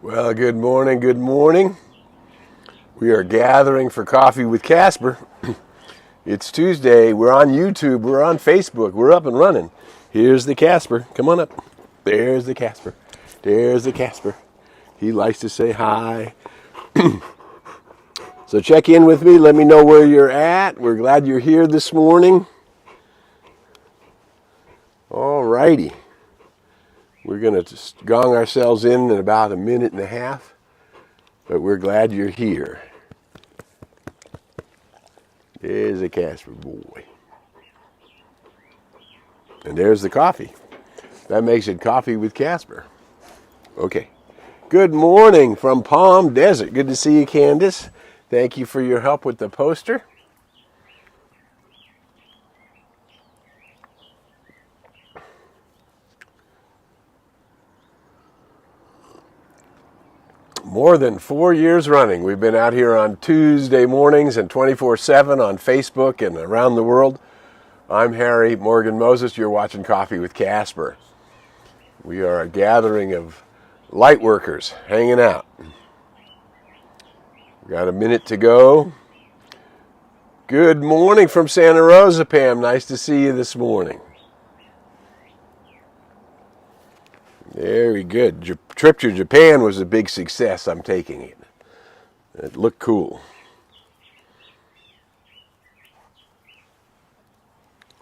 Well, good morning, good morning. We are gathering for coffee with Casper. It's Tuesday. We're on YouTube. We're on Facebook. We're up and running. Here's the Casper. Come on up. There's the Casper. There's the Casper. He likes to say hi. So check in with me. Let me know where you're at. We're glad you're here this morning. All righty. We're going to just gong ourselves in about a minute and a half, but we're glad you're here. There's a Casper boy. And there's the coffee. That makes it coffee with Casper. Okay. Good morning from Palm Desert. Good to see you, Candace. Thank you for your help with the poster. More than 4 years running, we've been out here on Tuesday mornings and 24/7 on Facebook and around the world. I'm Harry Morgan Moses. You're watching Coffee with Casper. We are a gathering of light workers hanging out. We got a minute to go. Good morning from Santa Rosa, Pam. Nice to see you this morning. Very good. Your trip to Japan was a big success. I'm taking it. It looked cool.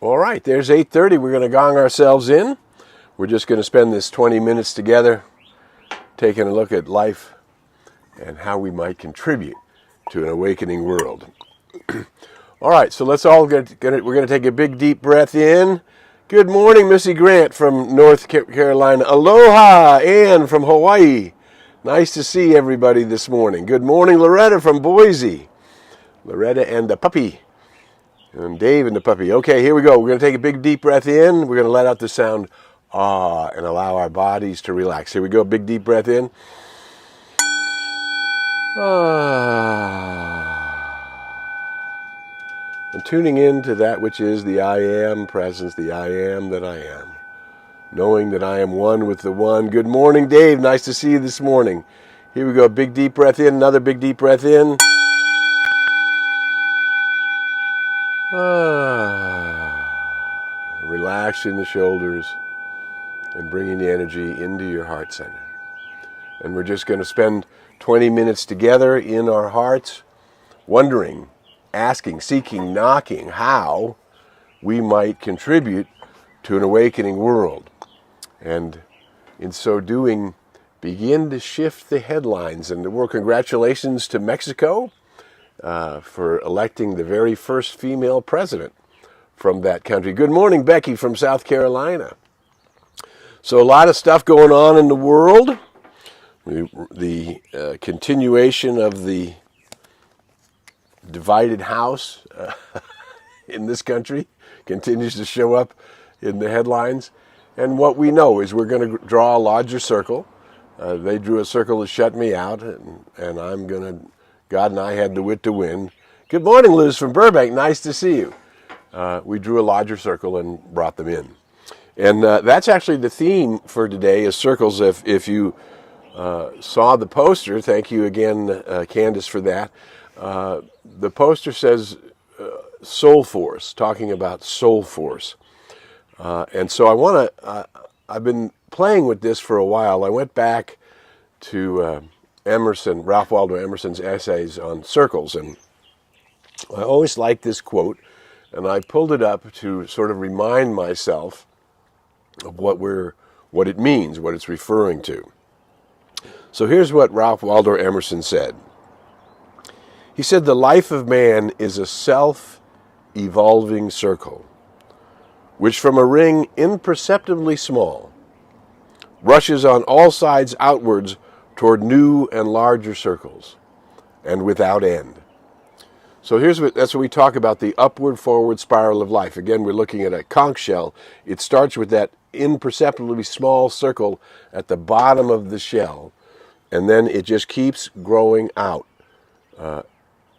All right, there's 8:30. We're going to gong ourselves in. We're just going to spend this 20 minutes together taking a look at life and how we might contribute to an awakening world. All right, so let's all we're going to take a big deep breath in. Good morning, Missy Grant from North Carolina. Aloha, Ann from Hawaii. Nice to see everybody this morning. Good morning, Loretta from Boise. Loretta and the puppy. And Dave and the puppy. Okay, here we go. We're going to take a big deep breath in. We're going to let out the sound ah and allow our bodies to relax. Here we go. Big deep breath in. Ah. And tuning in to that which is the I am presence, the I am that I am. Knowing that I am one with the one. Good morning, Dave. Nice to see you this morning. Here we go. Big deep breath in. Another big deep breath in. Relaxing the shoulders and bringing the energy into your heart center. And we're just going to spend 20 minutes together in our hearts, wondering, asking, seeking, knocking how we might contribute to an awakening world. And in so doing, begin to shift the headlines in the world. Congratulations to Mexico for electing the very first female president from that country. Good morning, Becky from South Carolina. So a lot of stuff going on in the world. The continuation of the divided house in this country continues to show up in the headlines. And what we know is we're going to draw a larger circle. They drew a circle to shut me out, and I'm going to, God and I had the wit to win. Good morning, Liz from Burbank. Nice to see you. We drew a larger circle and brought them in. And that's actually the theme for today is circles. If you saw the poster, thank you again, Candace, for that. The poster says soul force, talking about soul force. And so I've been playing with this for a while. I went back to Ralph Waldo Emerson's essays on circles, and I always liked this quote, and I pulled it up to sort of remind myself of what it means, what it's referring to. So here's what Ralph Waldo Emerson said. He said, the life of man is a self-evolving circle, which from a ring imperceptibly small, rushes on all sides outwards toward new and larger circles, and without end. So that's what we talk about, the upward forward spiral of life. Again, we're looking at a conch shell. It starts with that imperceptibly small circle at the bottom of the shell, and then it just keeps growing out.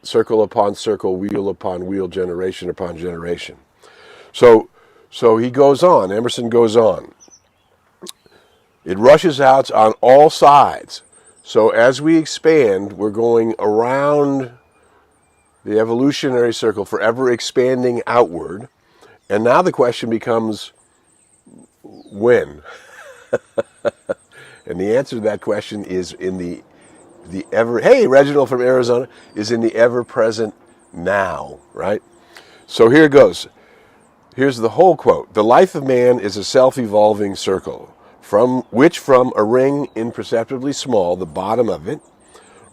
Circle upon circle, wheel upon wheel, generation upon generation. So he goes on, Emerson goes on. It rushes out on all sides. So as we expand, we're going around the evolutionary circle, forever expanding outward. And now the question becomes, when? And the answer to that question is in the ever, hey, Reginald from Arizona, is in the ever-present now, right? So here it goes. Here's the whole quote. The life of man is a self-evolving circle, from a ring imperceptibly small, the bottom of it,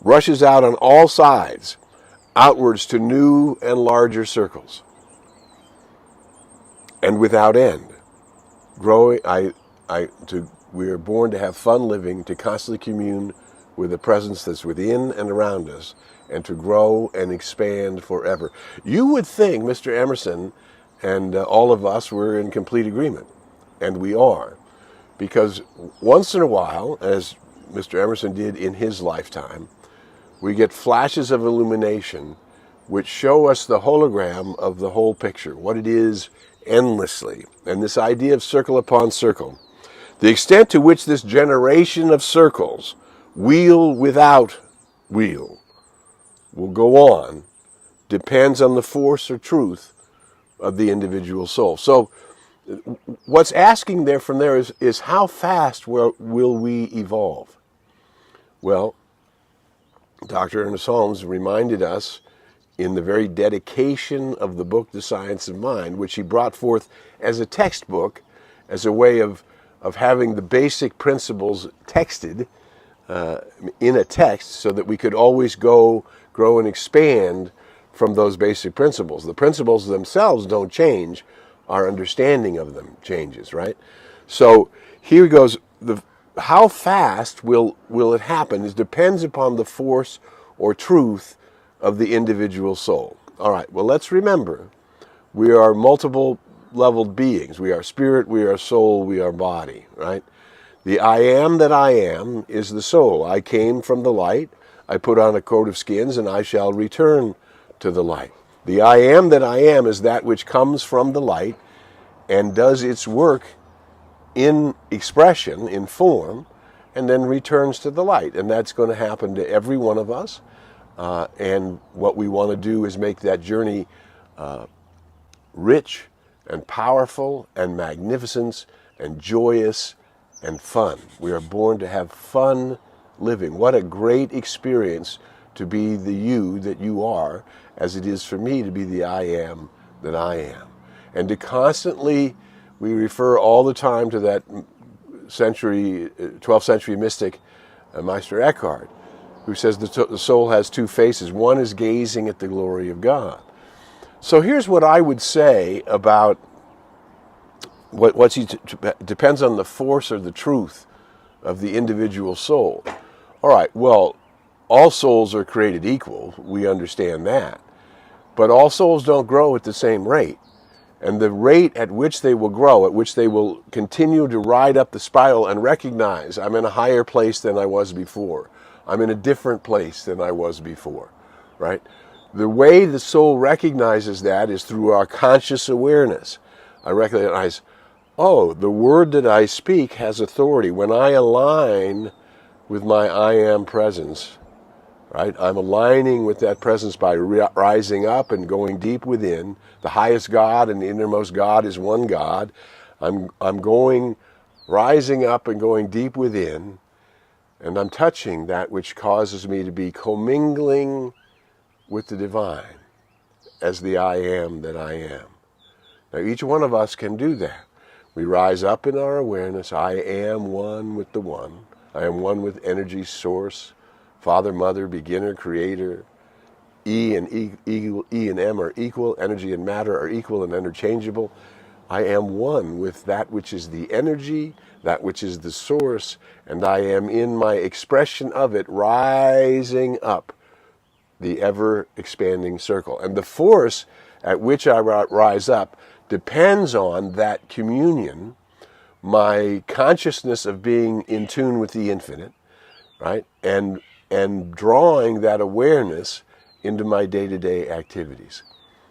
rushes out on all sides, outwards to new and larger circles, and without end. We are born to have fun living, to constantly commune with the presence that's within and around us, and to grow and expand forever. You would think, Mr. Emerson, and all of us were in complete agreement, and we are, because once in a while, as Mr. Emerson did in his lifetime, we get flashes of illumination which show us the hologram of the whole picture, what it is endlessly. And this idea of circle upon circle, the extent to which this generation of circles, wheel without wheel, will go on, depends on the force or truth of the individual soul. So what's asking there from there is how fast will we evolve? Well, Dr. Ernest Holmes reminded us in the very dedication of the book, The Science of Mind, which he brought forth as a textbook, as a way of having the basic principles texted in a text so that we could always grow and expand from those basic principles. The principles themselves don't change. Our understanding of them changes, right? So here goes. How fast will it happen? It depends upon the force or truth of the individual soul. All right, well, let's remember, we are multiple leveled beings. We are spirit, we are soul, we are body, right? The I am that I am is the soul. I came from the light, I put on a coat of skins, and I shall return to the light. The I am that I am is that which comes from the light and does its work in expression, in form, and then returns to the light. And that's going to happen to every one of us. And what we want to do is make that journey rich and powerful and magnificent and joyous and fun. We are born to have fun living. What a great experience to be the you that you are, as it is for me to be the I am that I am. And to constantly, we refer all the time to that 12th century mystic, Meister Eckhart, who says the soul has two faces. One is gazing at the glory of God. So here's what I would say about depends on the force or the truth of the individual soul. All right, well, all souls are created equal. We understand that. But all souls don't grow at the same rate. And the rate at which they will grow, at which they will continue to ride up the spiral and recognize, I'm in a higher place than I was before. I'm in a different place than I was before, right? The way the soul recognizes that is through our conscious awareness. I recognize, oh, the word that I speak has authority. When I align with my I am presence, right? I'm aligning with that presence by rising up and going deep within. The highest God and the innermost God is one God. I'm rising up and going deep within, and I'm touching that which causes me to be commingling with the divine as the I am that I am. Now each one of us can do that. We rise up in our awareness. I am one with the one. I am one with energy source, Father, Mother, Beginner, Creator. E and M are equal. Energy and matter are equal and interchangeable. I am one with that which is the energy, that which is the source, and I am in my expression of it rising up the ever-expanding circle. And the force at which I rise up depends on that communion, my consciousness of being in tune with the infinite, right? And drawing that awareness into my day-to-day activities,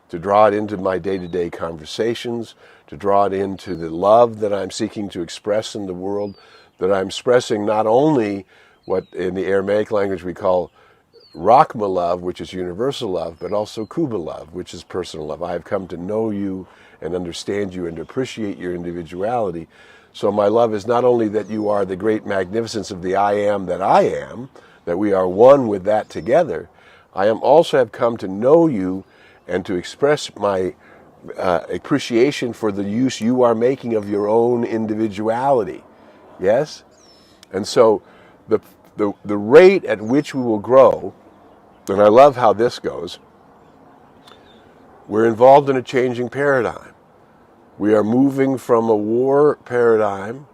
to draw it into my day-to-day conversations, to draw it into the love that I'm seeking to express in the world, that I'm expressing not only what in the Aramaic language we call Rachma love, which is universal love, but also Kuba love, which is personal love. I have come to know you and understand you and to appreciate your individuality. So my love is not only that you are the great magnificence of the I am, that we are one with that together. I am also have come to know you and to express my appreciation for the use you are making of your own individuality. Yes? And so the rate at which we will grow, and I love how this goes, we're involved in a changing paradigm. We are moving from a war paradigm,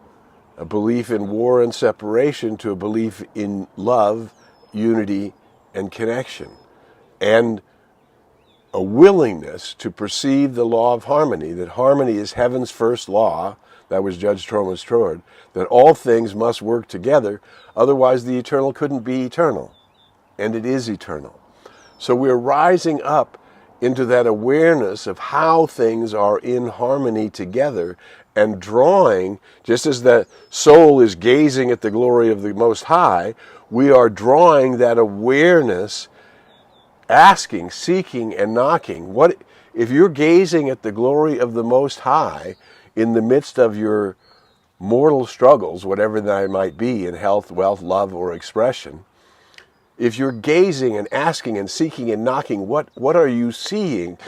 a belief in war and separation, to a belief in love, unity, and connection, and a willingness to perceive the law of harmony, that harmony is heaven's first law. That was Judge Truman's Trord, that all things must work together, otherwise the eternal couldn't be eternal, and it is eternal. So we're rising up into that awareness of how things are in harmony together and drawing, just as the soul is gazing at the glory of the Most High, we are drawing that awareness, asking, seeking, and knocking. What if you're gazing at the glory of the Most High in the midst of your mortal struggles, whatever that might be, in health, wealth, love, or expression? If you're gazing and asking and seeking and knocking, what are you seeing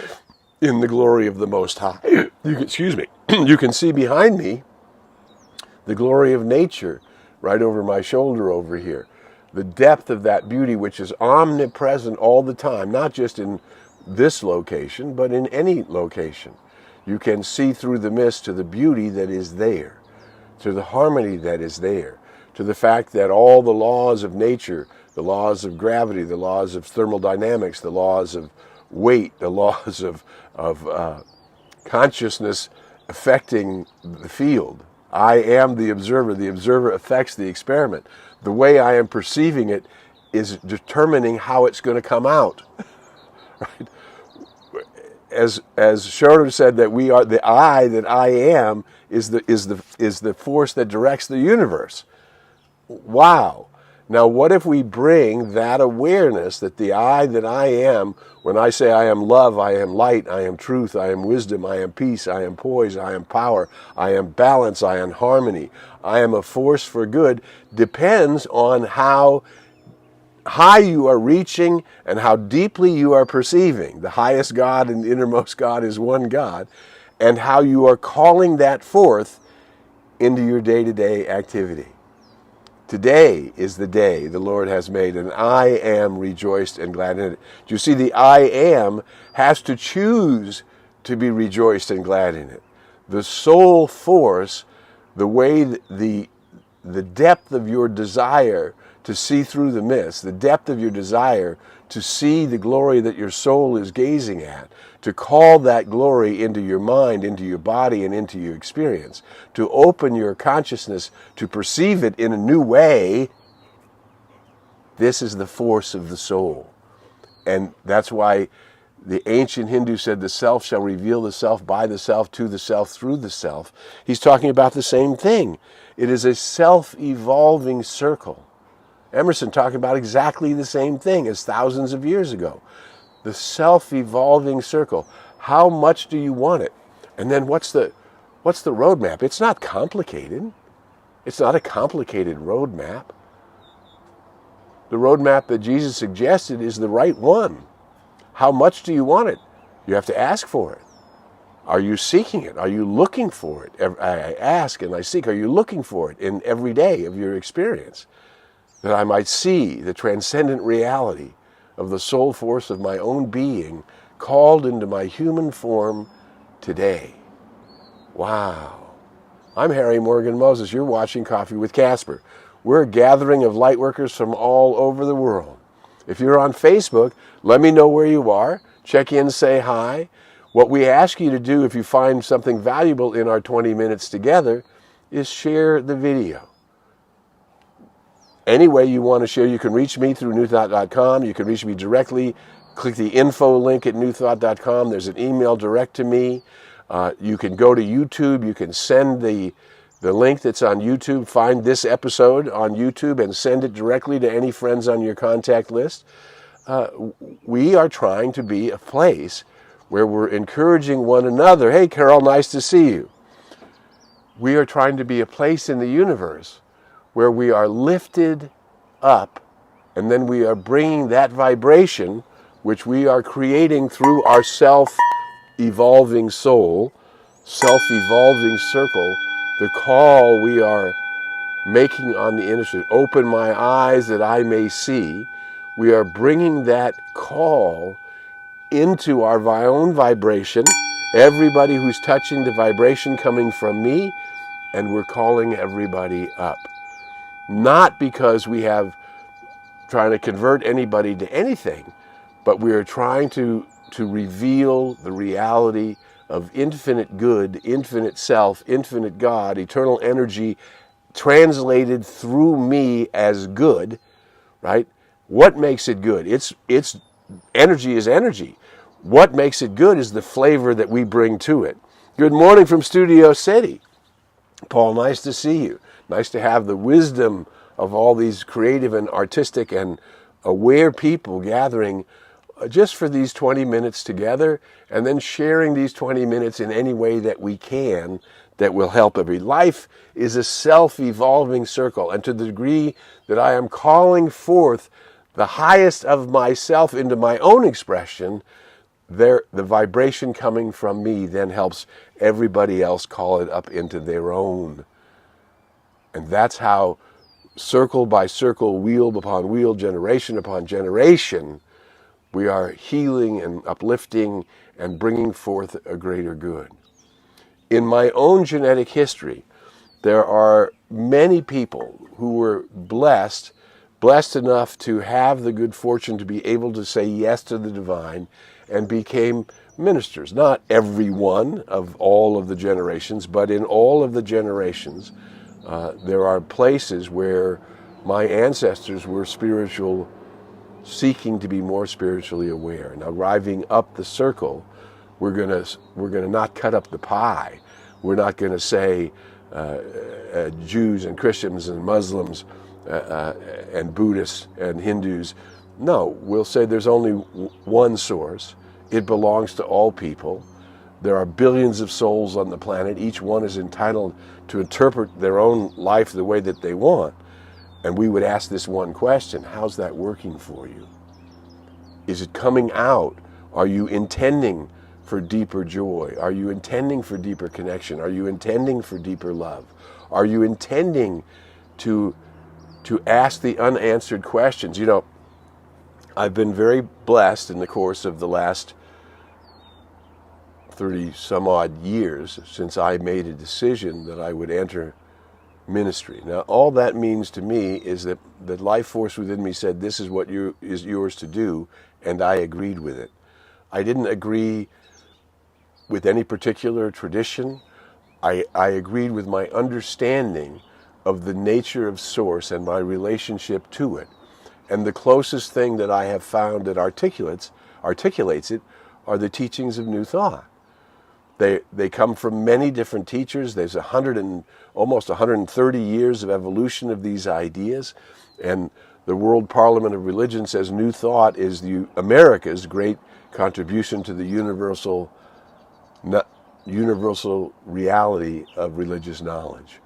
in the glory of the Most High? Excuse me. You can see behind me the glory of nature right over my shoulder over here. The depth of that beauty, which is omnipresent all the time, not just in this location, but in any location. You can see through the mist to the beauty that is there, to the harmony that is there, to the fact that all the laws of nature, the laws of gravity, the laws of thermodynamics, the laws of weight, the laws of consciousness affecting the field. I am the observer affects the experiment. The way I am perceiving it is determining how it's going to come out. Right? As Schroeder said, that we are the I that I am is the force that directs the universe. Wow. Now, what if we bring that awareness that the I that I am, when I say I am love, I am light, I am truth, I am wisdom, I am peace, I am poise, I am power, I am balance, I am harmony, I am a force for good, depends on how high you are reaching and how deeply you are perceiving. The highest God and the innermost God is one God, and how you are calling that forth into your day-to-day activity. Today is the day the Lord has made, and I am rejoiced and glad in it. Do you see, the I am has to choose to be rejoiced and glad in it. The soul force, the way the depth of your desire to see through the mist, the depth of your desire to see the glory that your soul is gazing at, to call that glory into your mind, into your body, and into your experience, to open your consciousness to perceive it in a new way. This is the force of the soul. And that's why the ancient Hindu said the self shall reveal the self by the self, to the self, through the self. He's talking about the same thing. It is a self-evolving circle. Emerson talking about exactly the same thing as thousands of years ago. The self-evolving circle. How much do you want it? And then what's the roadmap? It's not complicated. It's not a complicated roadmap. The roadmap that Jesus suggested is the right one. How much do you want it? You have to ask for it. Are you seeking it? Are you looking for it? I ask and I seek. Are you looking for it in every day of your experience? That I might see the transcendent reality of the soul force of my own being called into my human form today. Wow. I'm Harry Morgan Moses. You're watching Coffee with Casper. We're a gathering of lightworkers from all over the world. If you're on Facebook, let me know where you are. Check in, say hi. What we ask you to do if you find something valuable in our 20 minutes together is share the video. Any way you want to share, you can reach me through newthought.com. You can reach me directly. Click the info link at newthought.com. There's an email direct to me. You can go to YouTube. You can send the the link that's on YouTube. Find this episode on YouTube and send it directly to any friends on your contact list. We are trying to be a place where we're encouraging one another. Hey, Carol, nice to see you. We are trying to be a place in the universe where we are lifted up, and then we are bringing that vibration, which we are creating through our self-evolving soul, self-evolving circle, the call we are making on the inner, open my eyes that I may see. We are bringing that call into our own vibration, everybody who's touching the vibration coming from me, and we're calling everybody up. Not because we have trying to convert anybody to anything, but we are trying to reveal the reality of infinite good, infinite self, infinite God, eternal energy translated through me as good, right? What makes it good? It's energy is energy. What makes it good is the flavor that we bring to it. Good morning from Studio City. Paul, nice to see you. Nice to have the wisdom of all these creative and artistic and aware people gathering just for these 20 minutes together, and then sharing these 20 minutes in any way that we can that will help every. Life is a self-evolving circle, and to the degree that I am calling forth the highest of myself into my own expression, the vibration coming from me then helps everybody else call it up into their own. And that's how, circle by circle, wheel upon wheel, generation upon generation, we are healing and uplifting and bringing forth a greater good. In my own genetic history, there are many people who were blessed enough to have the good fortune to be able to say yes to the divine and became ministers. Not every one of all of the generations, but in all of the generations, there are places where my ancestors were seeking to be more spiritually aware. Now, arriving up the circle, we're gonna not cut up the pie. We're not going to say Jews and Christians and Muslims and Buddhists and Hindus. No, we'll say there's only one source. It belongs to all people. There are billions of souls on the planet. Each one is entitled to interpret their own life the way that they want. And we would ask this one question: how's that working for you? Is it coming out? Are you intending for deeper joy? Are you intending for deeper connection? Are you intending for deeper love? Are you intending to ask the unanswered questions? You know, I've been very blessed in the course of the last 30 some odd years since I made a decision that I would enter ministry. Now, all that means to me is that the life force within me said, this is what is yours to do, and I agreed with it. I didn't agree with any particular tradition. I agreed with my understanding of the nature of Source and my relationship to it. And the closest thing that I have found that articulates it are the teachings of New Thought. They come from many different teachers. There's almost 130 years of evolution of these ideas, and the World Parliament of Religion says New Thought is America's great contribution to the universal reality of religious knowledge.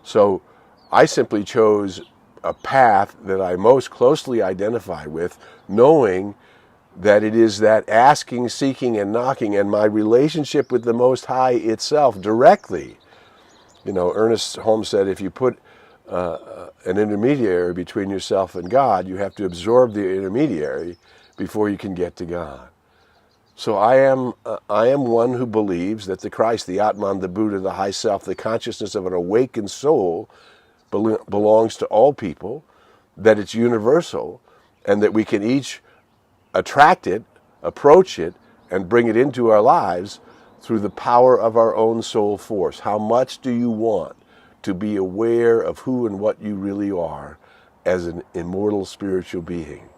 So I simply chose a path that I most closely identify with, knowing that it is that asking, seeking, and knocking, and my relationship with the Most High itself directly. You know, Ernest Holmes said, if you put an intermediary between yourself and God, you have to absorb the intermediary before you can get to God. So I am one who believes that the Christ, the Atman, the Buddha, the High Self, the consciousness of an awakened soul belongs to all people, that it's universal, and that we can each attract it, approach it, and bring it into our lives through the power of our own soul force. How much do you want to be aware of who and what you really are as an immortal spiritual being,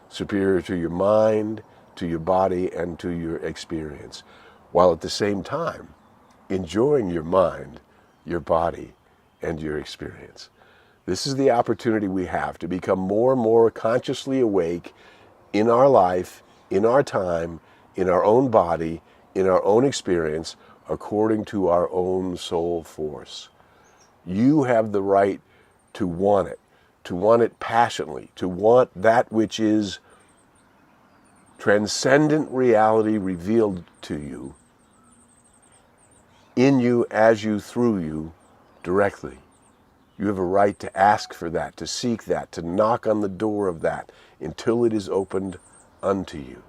superior to your mind, to your body, and to your experience, while at the same time enjoying your mind, your body, and your experience. This is the opportunity we have to become more and more consciously awake in our life, in our time, in our own body, in our own experience, according to our own soul force. You have the right to want it passionately, to want that which is transcendent reality revealed to you, in you, as you, through you, directly. You have a right to ask for that, to seek that, to knock on the door of that until it is opened unto you.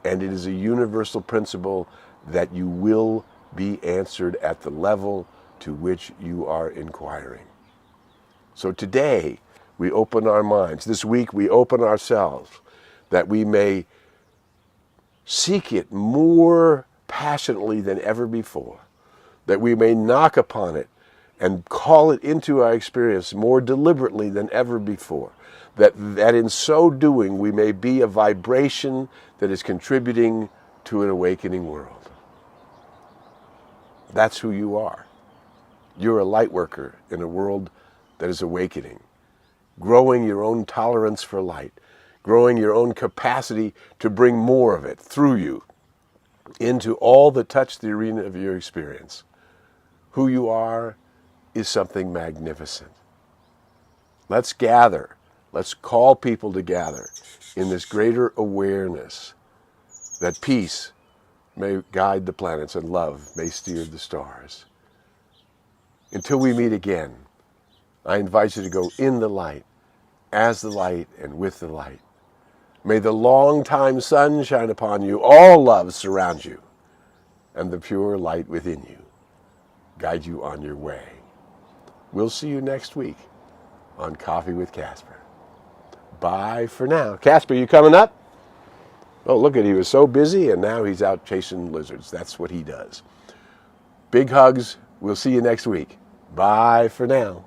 And it is a universal principle that you will be answered at the level to which you are inquiring. So today, we open our minds. This week, we open ourselves that we may seek it more passionately than ever before, that we may knock upon it and call it into our experience more deliberately than ever before, that in so doing we may be a vibration that is contributing to an awakening world. That's who you are. You're a light worker in a world that is awakening, growing your own tolerance for light, growing your own capacity to bring more of it through you into all that touch the arena of your experience. Who you are is something magnificent. Let's gather. Let's call people to gather in this greater awareness that peace may guide the planets and love may steer the stars. Until we meet again, I invite you to go in the light, as the light, and with the light. May the long-time sun shine upon you, all love surround you, and the pure light within you guide you on your way. We'll see you next week on Coffee with Casper. Bye for now. Casper, you coming up? Oh, look at, he was so busy, and now he's out chasing lizards. That's what he does. Big hugs. We'll see you next week. Bye for now.